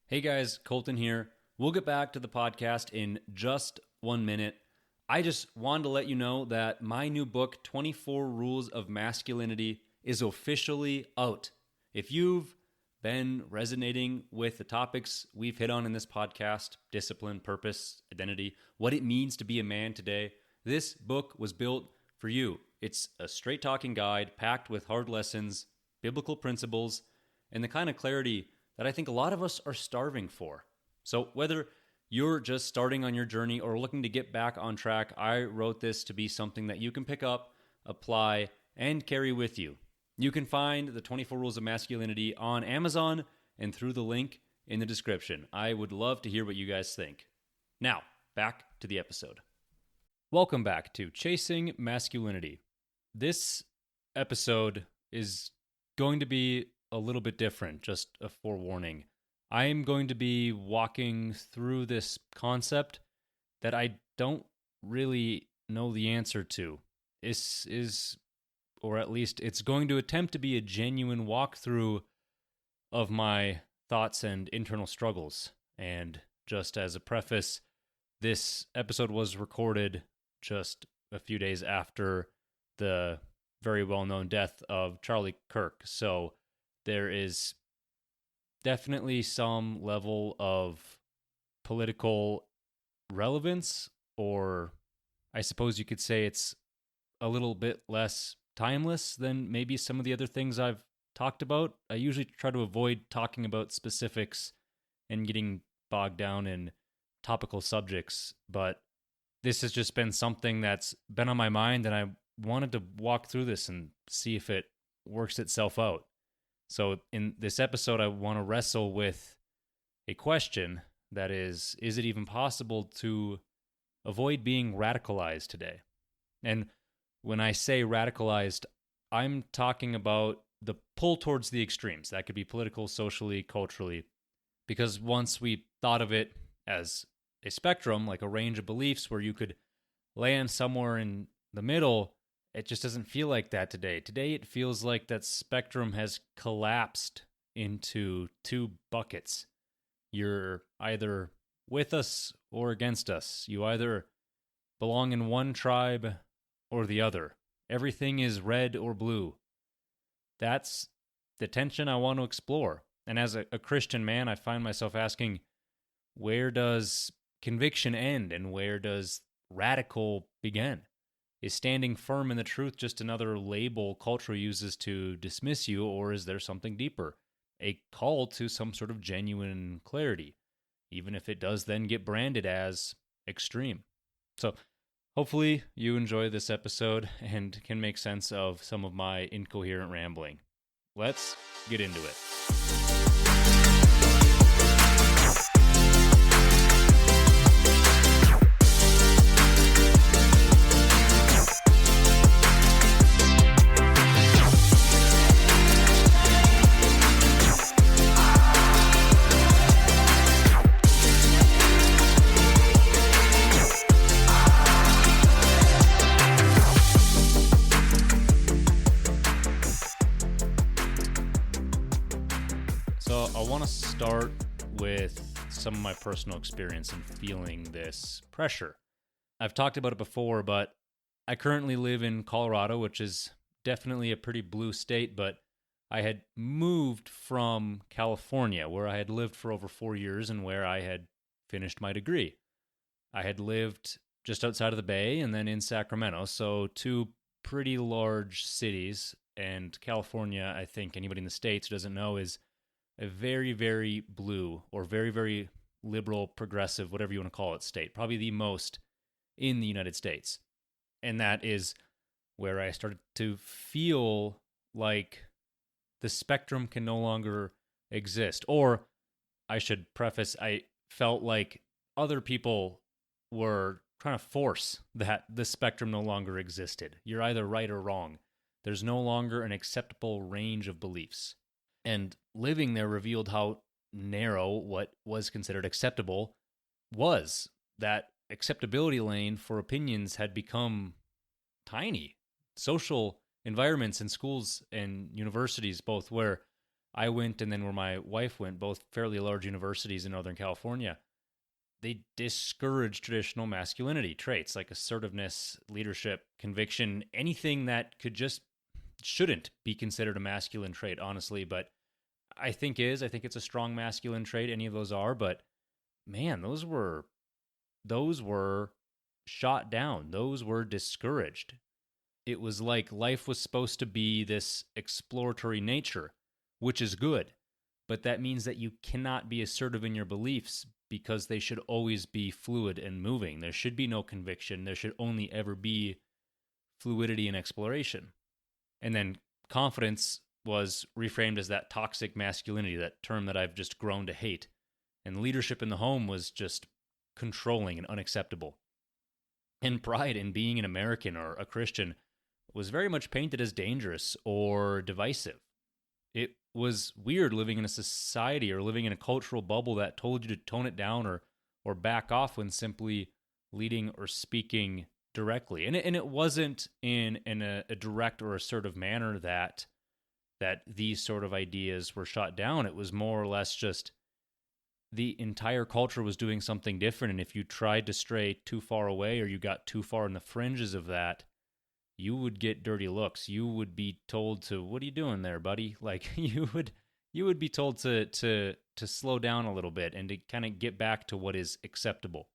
Hey guys, Colton here. We'll get back to the podcast in just 1 minute. I just wanted to let you know that my new book, 24 Rules of Masculinity, is officially out. If you've been resonating with the topics we've hit on in this podcast, discipline, purpose, identity, what it means to be a man today, this book was built for you. It's a straight talking guide packed with hard lessons, biblical principles, and the kind of clarity that I think a lot of us are starving for. So whether you're just starting on your journey or looking to get back on track, I wrote this to be something that you can pick up, apply, and carry with you. You can find the 24 Rules of Masculinity on Amazon and through the link in the description. I would love to hear what you guys think. Now, back to the episode. Welcome back to Chasing Masculinity. This episode is going to be a little bit different, just a forewarning. I am going to be walking through this concept that I don't really know the answer to. This is, or at least it's going to attempt to be a genuine walkthrough of my thoughts and internal struggles. And just as a preface, this episode was recorded just a few days after the very well-known death of Charlie Kirk. So there is definitely some level of political relevance, or I suppose you could say it's a little bit less timeless than maybe some of the other things I've talked about. I usually try to avoid talking about specifics and getting bogged down in topical subjects, but this has just been something that's been on my mind, and I wanted to walk through this and see if it works itself out. So in this episode, I want to wrestle with a question that is it even possible to avoid being radicalized today? And when I say radicalized, I'm talking about the pull towards the extremes. That could be political, socially, culturally, because once we thought of it as a spectrum, like a range of beliefs where you could land somewhere in the middle, it just doesn't feel like that today. Today, it feels like that spectrum has collapsed into two buckets. You're either with us or against us. You either belong in one tribe or the other. Everything is red or blue. That's the tension I want to explore. And as a Christian man, I find myself asking, where does conviction end and where does radical begin? Is standing firm in the truth just another label culture uses to dismiss you, or is there something deeper? A call to some sort of genuine clarity, even if it does then get branded as extreme. So hopefully you enjoy this episode and can make sense of some of my incoherent rambling. Let's get into it. So I want to start with some of my personal experience in feeling this pressure. I've talked about it before, but I currently live in Colorado, which is definitely a pretty blue state, but I had moved from California, where I had lived for over 4 years and where I had finished my degree. I had lived just outside of the Bay and then in Sacramento, so two pretty large cities. And California, I think anybody in the States who doesn't know, is a very, very blue or very, very liberal, progressive, whatever you want to call it, state. Probably the most in the United States. And that is where I started to feel like the spectrum can no longer exist. Or I should preface, I felt like other people were trying to force that the spectrum no longer existed. You're either right or wrong. There's no longer an acceptable range of beliefs. And living there revealed how narrow what was considered acceptable was. That acceptability lane for opinions had become tiny. Social environments in schools and universities, both, where I went and then where my wife went, both fairly large universities in Northern California, they discourage traditional masculinity traits like assertiveness, leadership, conviction, anything that could just shouldn't be considered a masculine trait, honestly. But I think it's a strong masculine trait. Any of those are, but man, those were shot down. Those were discouraged. It was like life was supposed to be this exploratory nature, which is good, but that means that you cannot be assertive in your beliefs because they should always be fluid and moving. There should be no conviction. There should only ever be fluidity and exploration. And then confidence was reframed as that toxic masculinity, that term that I've just grown to hate. And leadership in the home was just controlling and unacceptable. And pride in being an American or a Christian was very much painted as dangerous or divisive. It was weird living in a society or living in a cultural bubble that told you to tone it down or back off when simply leading or speaking directly. And it wasn't in a direct or assertive manner that these sort of ideas were shot down. It was more or less just the entire culture was doing something different. And if you tried to stray too far away or you got too far in the fringes of that, you would get dirty looks. You would be told to, what are you doing there, buddy? Like you would be told to slow down a little bit and to kind of get back to what is acceptable.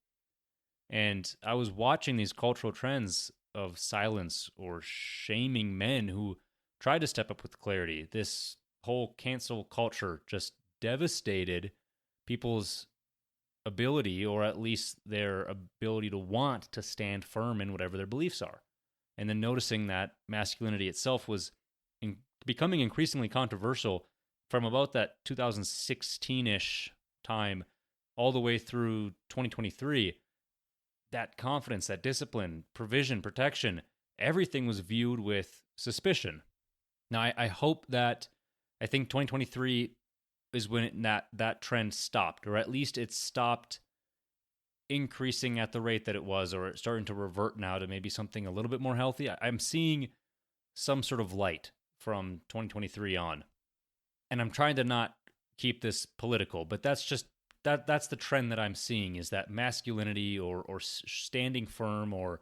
And I was watching these cultural trends of silence or shaming men who tried to step up with clarity. This whole cancel culture just devastated people's ability, or at least their ability to want to stand firm in whatever their beliefs are. And then noticing that masculinity itself was becoming increasingly controversial from about that 2016-ish time all the way through 2023. That confidence, that discipline, provision, protection, everything was viewed with suspicion. Now, I hope that, I think 2023 is when that trend stopped, or at least it stopped increasing at the rate that it was, or it's starting to revert now to maybe something a little bit more healthy. I'm seeing some sort of light from 2023 on. And I'm trying to not keep this political, but that's just that's the trend that I'm seeing, is that masculinity or standing firm or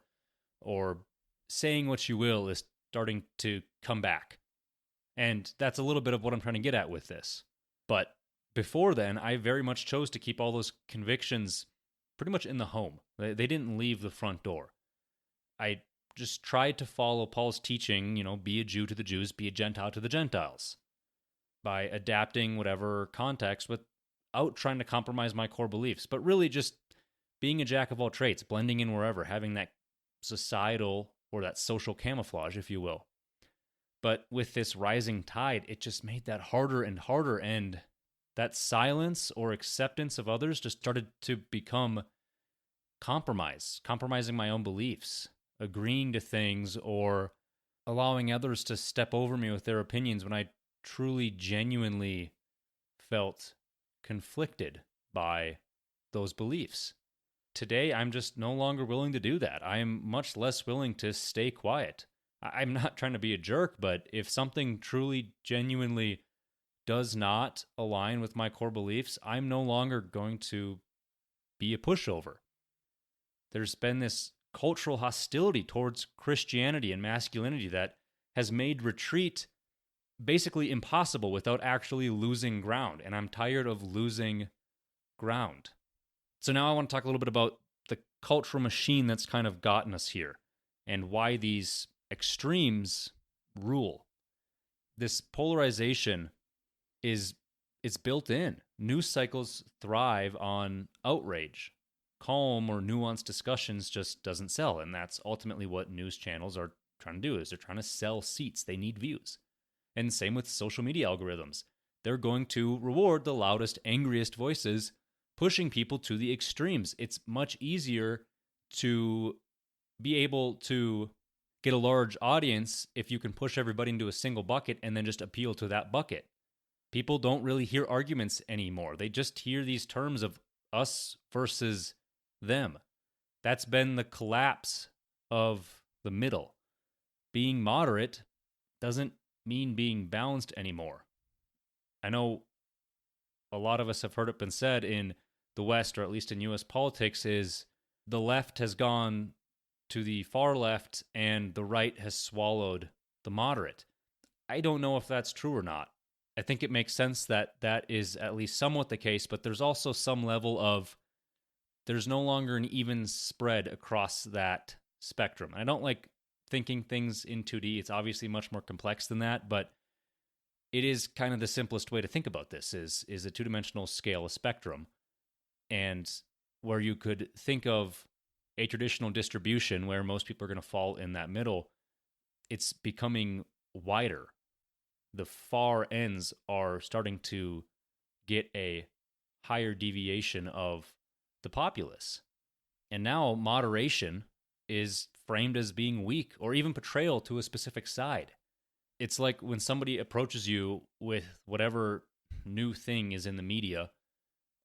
saying what you will is starting to come back. And that's a little bit of what I'm trying to get at with this. But before then, I very much chose to keep all those convictions pretty much in the home. They didn't leave the front door. I just tried to follow Paul's teaching, be a Jew to the Jews, be a Gentile to the Gentiles, by adapting whatever context without trying to compromise my core beliefs, but really just being a jack of all trades, blending in wherever, having that societal or that social camouflage, if you will. But with this rising tide, it just made that harder and harder, and that silence or acceptance of others just started to become compromising my own beliefs, agreeing to things, or allowing others to step over me with their opinions when I truly, genuinely felt conflicted by those beliefs. Today, I'm just no longer willing to do that. I am much less willing to stay quiet. I'm not trying to be a jerk, but if something truly, genuinely does not align with my core beliefs, I'm no longer going to be a pushover. There's been this cultural hostility towards Christianity and masculinity that has made retreat basically impossible without actually losing ground, and I'm tired of losing ground. So now I want to talk a little bit about the cultural machine that's kind of gotten us here and why these extremes rule. This polarization is built in. News cycles thrive on outrage. Calm or nuanced discussions just doesn't sell, and that's ultimately what news channels are trying to do, is they're trying to sell seats. They need views. And same with social media algorithms. They're going to reward the loudest, angriest voices, pushing people to the extremes. It's much easier to be able to get a large audience if you can push everybody into a single bucket and then just appeal to that bucket. People don't really hear arguments anymore. They just hear these terms of us versus them. That's been the collapse of the middle. Being moderate doesn't mean being balanced anymore. I know a lot of us have heard it been said in the West, or at least in US politics, is the left has gone to the far left and the right has swallowed the moderate. I don't know if that's true or not. I think it makes sense that that is at least somewhat the case, but there's also some level of there's no longer an even spread across that spectrum. I don't like thinking things in 2D. It's obviously much more complex than that, but it is kind of the simplest way to think about this is a two-dimensional scale, a spectrum, and where you could think of a traditional distribution where most people are going to fall in that middle, it's becoming wider. The far ends are starting to get a higher deviation of the populace. And now moderation is framed as being weak or even portrayal to a specific side. It's like when somebody approaches you with whatever new thing is in the media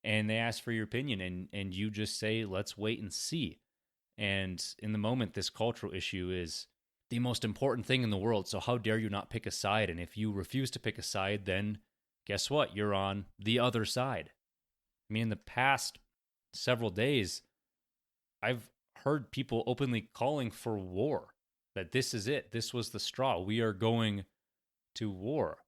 and they ask for your opinion and you just say, let's wait and see. And in the moment, this cultural issue is the most important thing in the world. So how dare you not pick a side? And if you refuse to pick a side, then guess what? You're on the other side. I mean, in the past several days, I've heard people openly calling for war, that this is it. This was the straw. We are going to war.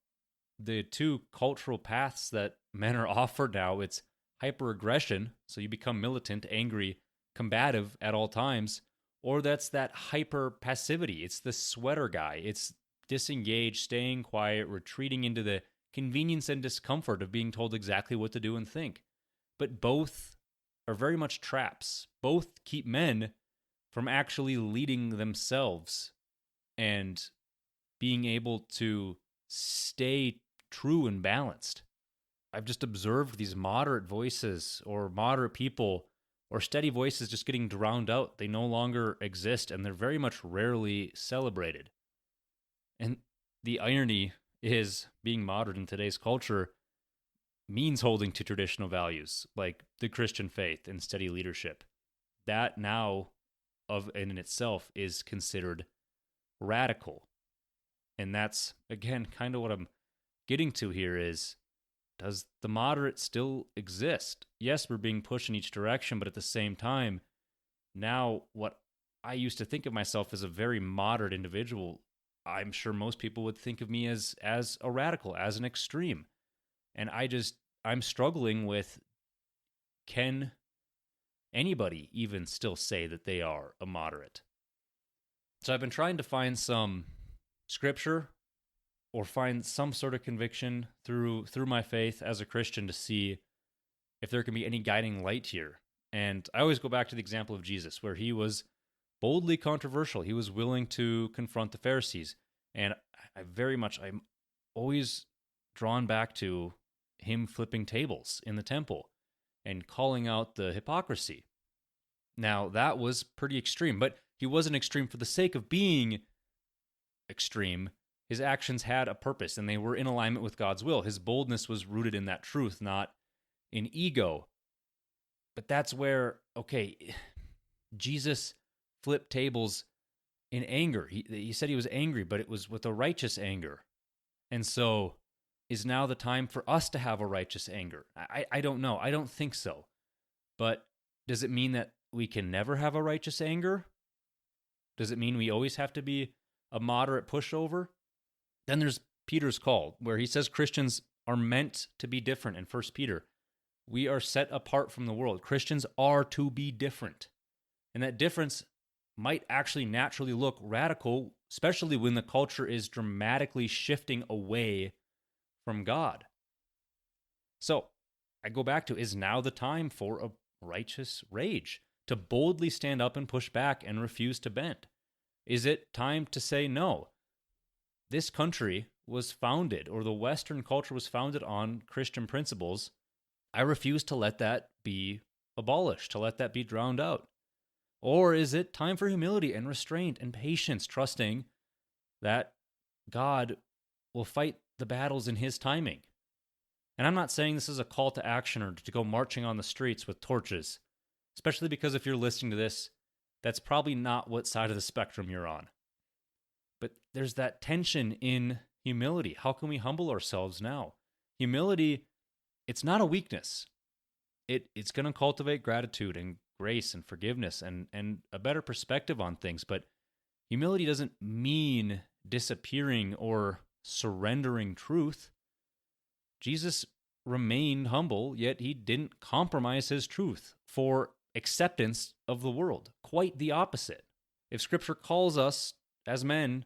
The two cultural paths that men are offered now, it's hyper-aggression, so you become militant, angry, combative at all times, or that's that hyper-passivity. It's the sweater guy. It's disengaged, staying quiet, retreating into the convenience and discomfort of being told exactly what to do and think. But both are very much traps. Both keep men from actually leading themselves and being able to stay true and balanced. I've just observed these moderate voices or moderate people or steady voices just getting drowned out. They no longer exist, and they're very much rarely celebrated. And the irony is being moderate in today's culture means holding to traditional values like the Christian faith and steady leadership. That now of in itself is considered radical. And that's, again, kind of what I'm getting to here is, does the moderate still exist? Yes, we're being pushed in each direction, but at the same time, now what I used to think of myself as a very moderate individual, I'm sure most people would think of me as a radical, as an extreme. And I'm struggling with, can anybody even still say that they are a moderate? So I've been trying to find some scripture or find some sort of conviction through my faith as a Christian to see if there can be any guiding light here. And I always go back to the example of Jesus, where he was boldly controversial. He was willing to confront the Pharisees. And I'm always drawn back to him flipping tables in the temple and calling out the hypocrisy. Now, that was pretty extreme, but he wasn't extreme for the sake of being extreme. His actions had a purpose, and they were in alignment with God's will. His boldness was rooted in that truth, not in ego. But that's where, okay, Jesus flipped tables in anger. He said he was angry, but it was with a righteous anger. And so, is now the time for us to have a righteous anger? I don't know. I don't think so. But does it mean that we can never have a righteous anger? Does it mean we always have to be a moderate pushover? Then there's Peter's call, where he says Christians are meant to be different in 1 Peter. We are set apart from the world. Christians are to be different. And that difference might actually naturally look radical, especially when the culture is dramatically shifting away from God. So I go back to, is now the time for a righteous rage, to boldly stand up and push back and refuse to bend? Is it time to say no? This country was founded, or the Western culture was founded on Christian principles. I refuse to let that be abolished, to let that be drowned out. Or is it time for humility and restraint and patience, trusting that God will fight the battles in his timing? And I'm not saying this is a call to action or to go marching on the streets with torches, especially because if you're listening to this, that's probably not what side of the spectrum you're on. But there's that tension in humility. How can we humble ourselves now? Humility, it's not a weakness. It's going to cultivate gratitude and grace and forgiveness and a better perspective on things. But humility doesn't mean disappearing or surrendering truth. Jesus remained humble, yet he didn't compromise his truth for acceptance of the world. Quite the opposite. If Scripture calls us as men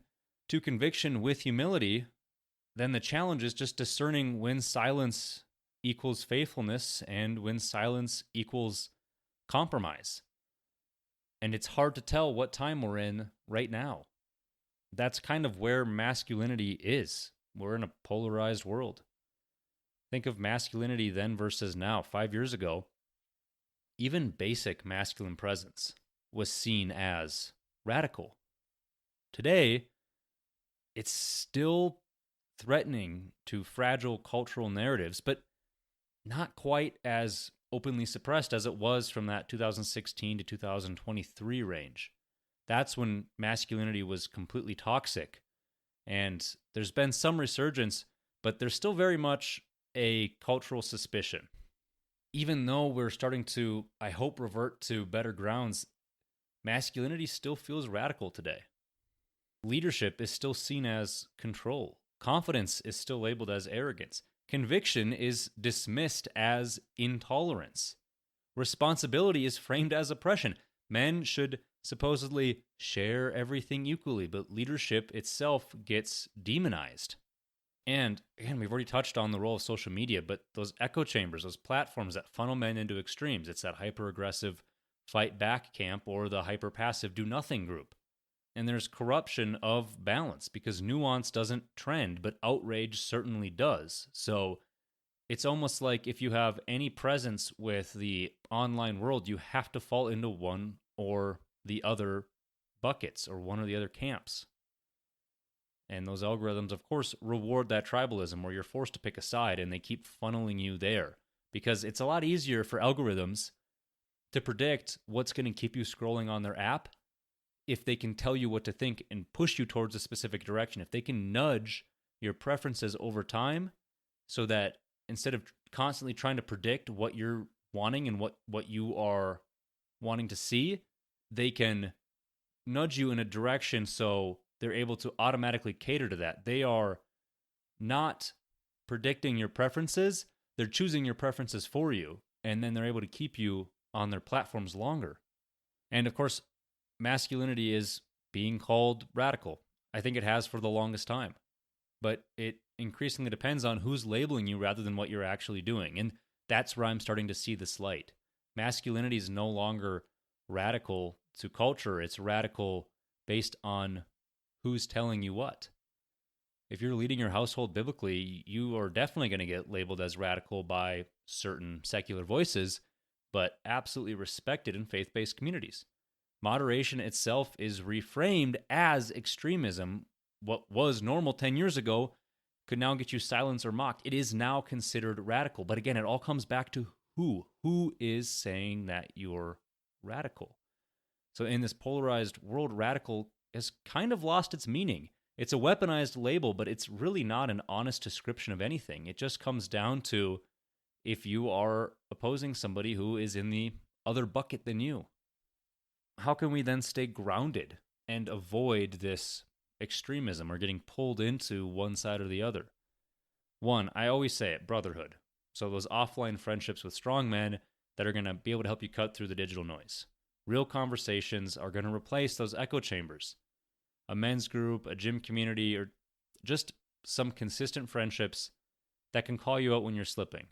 to conviction with humility, then the challenge is just discerning when silence equals faithfulness and when silence equals compromise. And it's hard to tell what time we're in right now. That's kind of where masculinity is. We're in a polarized world. Think of masculinity then versus now. 5 years ago, even basic masculine presence was seen as radical. Today, it's still threatening to fragile cultural narratives, but not quite as openly suppressed as it was from that 2016 to 2023 range. That's when masculinity was completely toxic. And there's been some resurgence, but there's still very much a cultural suspicion. Even though we're starting to, I hope, revert to better grounds, masculinity still feels radical today. Leadership is still seen as control. Confidence is still labeled as arrogance. Conviction is dismissed as intolerance. Responsibility is framed as oppression. Men should supposedly share everything equally, but leadership itself gets demonized. And again, we've already touched on the role of social media, but those echo chambers, those platforms that funnel men into extremes, it's that hyper-aggressive fight back camp or the hyper-passive do-nothing group. And there's corruption of balance because nuance doesn't trend, but outrage certainly does. So it's almost like if you have any presence with the online world, you have to fall into one or the other buckets or one or the other camps. And those algorithms, of course, reward that tribalism where you're forced to pick a side and they keep funneling you there because it's a lot easier for algorithms to predict what's going to keep you scrolling on their app if they can tell you what to think and push you towards a specific direction. If they can nudge your preferences over time so that instead of constantly trying to predict what you're wanting and what you are wanting to see, they can nudge you in a direction so they're able to automatically cater to that. They are not predicting your preferences, they're choosing your preferences for you, and then they're able to keep you on their platforms longer. And of course, masculinity is being called radical. I think it has for the longest time. But it increasingly depends on who's labeling you rather than what you're actually doing. And that's where I'm starting to see this light. Masculinity is no longer radical to culture. It's radical based on who's telling you what. If you're leading your household biblically, you are definitely going to get labeled as radical by certain secular voices, but absolutely respected in faith-based communities. Moderation itself is reframed as extremism. What was normal 10 years ago could now get you silenced or mocked. It is now considered radical. But again, it all comes back to who? Who is saying that you're radical? So in this polarized world, radical has kind of lost its meaning. It's a weaponized label, but it's really not an honest description of anything. It just comes down to if you are opposing somebody who is in the other bucket than you. How can we then stay grounded and avoid this extremism or getting pulled into one side or the other? One, I always say it, brotherhood. So those offline friendships with strong men that are going to be able to help you cut through the digital noise. Real conversations are going to replace those echo chambers. A men's group, a gym community, or just some consistent friendships that can call you out when you're slipping.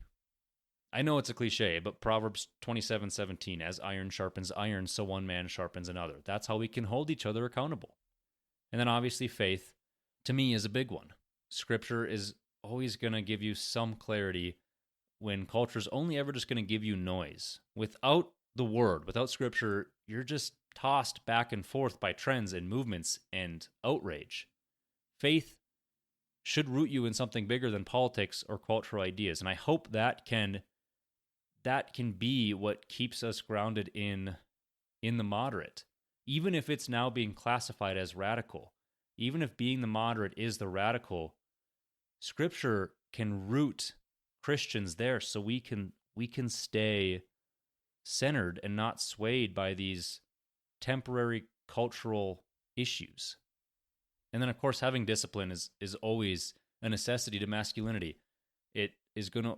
I know it's a cliche, but Proverbs 27:17, as iron sharpens iron, so one man sharpens another. That's how we can hold each other accountable. And then obviously faith, to me, is a big one. Scripture is always going to give you some clarity when culture's only ever just going to give you noise. Without the word, without Scripture, you're just tossed back and forth by trends and movements and outrage. Faith should root you in something bigger than politics or cultural ideas. And I hope that can be what keeps us grounded in the moderate. Even if it's now being classified as radical, even if being the moderate is the radical, Scripture can root Christians there so we can stay centered and not swayed by these temporary cultural issues. And then, of course, having discipline is always a necessity to masculinity. It is going to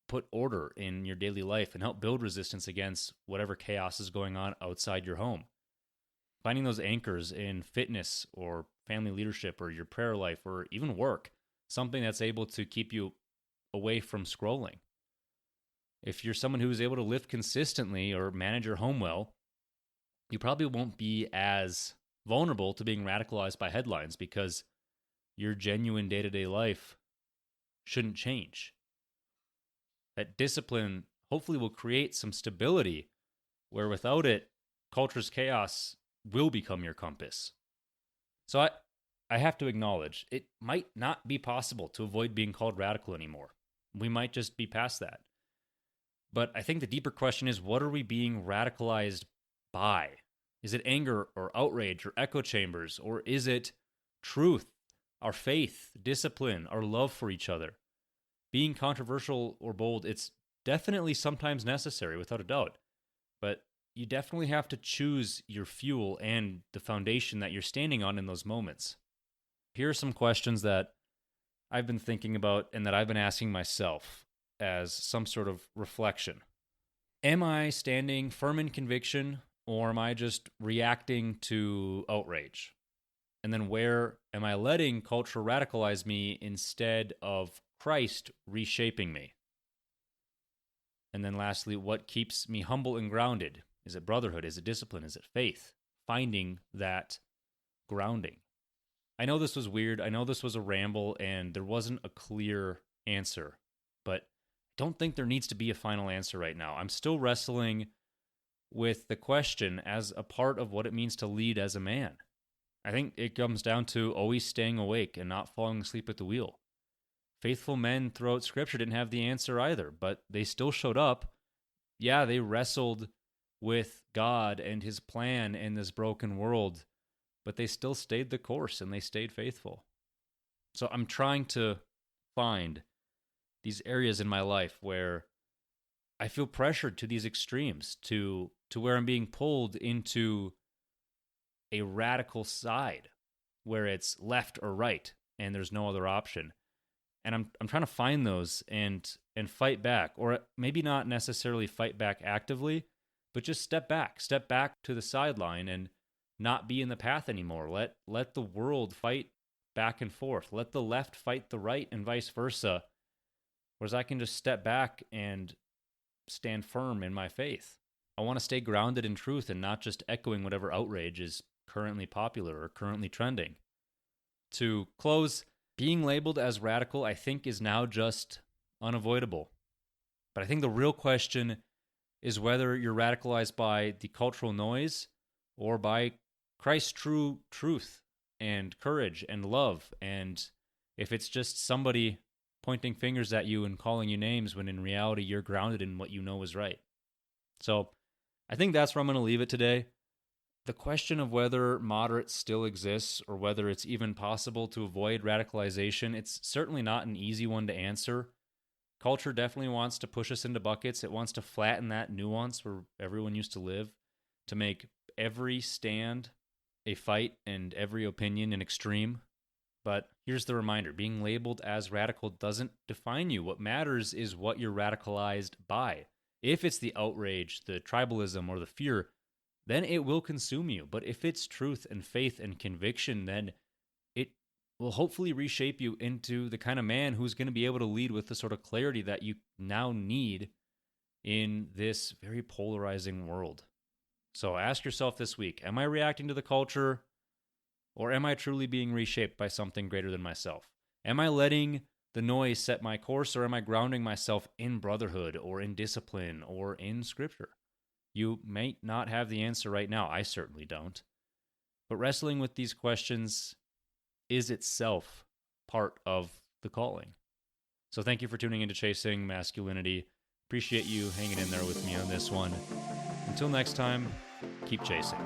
put order in your daily life and help build resistance against whatever chaos is going on outside your home. Finding those anchors in fitness or family leadership or your prayer life or even work, something that's able to keep you away from scrolling. If you're someone who is able to lift consistently or manage your home well, you probably won't be as vulnerable to being radicalized by headlines because your genuine day-to-day life shouldn't change. That discipline hopefully will create some stability where without it, culture's chaos will become your compass. So I have to acknowledge, it might not be possible to avoid being called radical anymore. We might just be past that. But I think the deeper question is, what are we being radicalized by? Is it anger or outrage or echo chambers? Or is it truth, our faith, discipline, our love for each other? Being controversial or bold, it's definitely sometimes necessary, without a doubt. But you definitely have to choose your fuel and the foundation that you're standing on in those moments. Here are some questions that I've been thinking about and that I've been asking myself as some sort of reflection. Am I standing firm in conviction, or am I just reacting to outrage? And then where am I letting culture radicalize me instead of Christ reshaping me? And then lastly, what keeps me humble and grounded? Is it brotherhood? Is it discipline? Is it faith? Finding that grounding. I know this was weird. I know this was a ramble and there wasn't a clear answer, but I don't think there needs to be a final answer right now. I'm still wrestling with the question as a part of what it means to lead as a man. I think it comes down to always staying awake and not falling asleep at the wheel. Faithful men throughout Scripture didn't have the answer either, but they still showed up. Yeah, they wrestled with God and his plan in this broken world, but they still stayed the course and they stayed faithful. So I'm trying to find these areas in my life where I feel pressured to these extremes, to where I'm being pulled into a radical side where it's left or right and there's no other option. And I'm trying to find those and fight back, or maybe not necessarily fight back actively, but just step back to the sideline and not be in the path anymore. Let the world fight back and forth. Let the left fight the right and vice versa. Whereas I can just step back and stand firm in my faith. I want to stay grounded in truth and not just echoing whatever outrage is currently popular or currently trending. To close, being labeled as radical, I think, is now just unavoidable. But I think the real question is whether you're radicalized by the cultural noise or by Christ's true truth and courage and love, and if it's just somebody pointing fingers at you and calling you names when in reality you're grounded in what you know is right. So I think that's where I'm going to leave it today. The question of whether moderates still exists or whether it's even possible to avoid radicalization, it's certainly not an easy one to answer. Culture definitely wants to push us into buckets. It wants to flatten that nuance where everyone used to live, to make every stand a fight and every opinion an extreme. But here's the reminder, being labeled as radical doesn't define you. What matters is what you're radicalized by. If it's the outrage, the tribalism, or the fear, then it will consume you. But if it's truth and faith and conviction, then it will hopefully reshape you into the kind of man who's going to be able to lead with the sort of clarity that you now need in this very polarizing world. So ask yourself this week, am I reacting to the culture, or am I truly being reshaped by something greater than myself? Am I letting the noise set my course, or am I grounding myself in brotherhood or in discipline or in Scripture? You may not have the answer right now. I certainly don't. But wrestling with these questions is itself part of the calling. So thank you for tuning into Chasing Masculinity. Appreciate you hanging in there with me on this one. Until next time, keep chasing.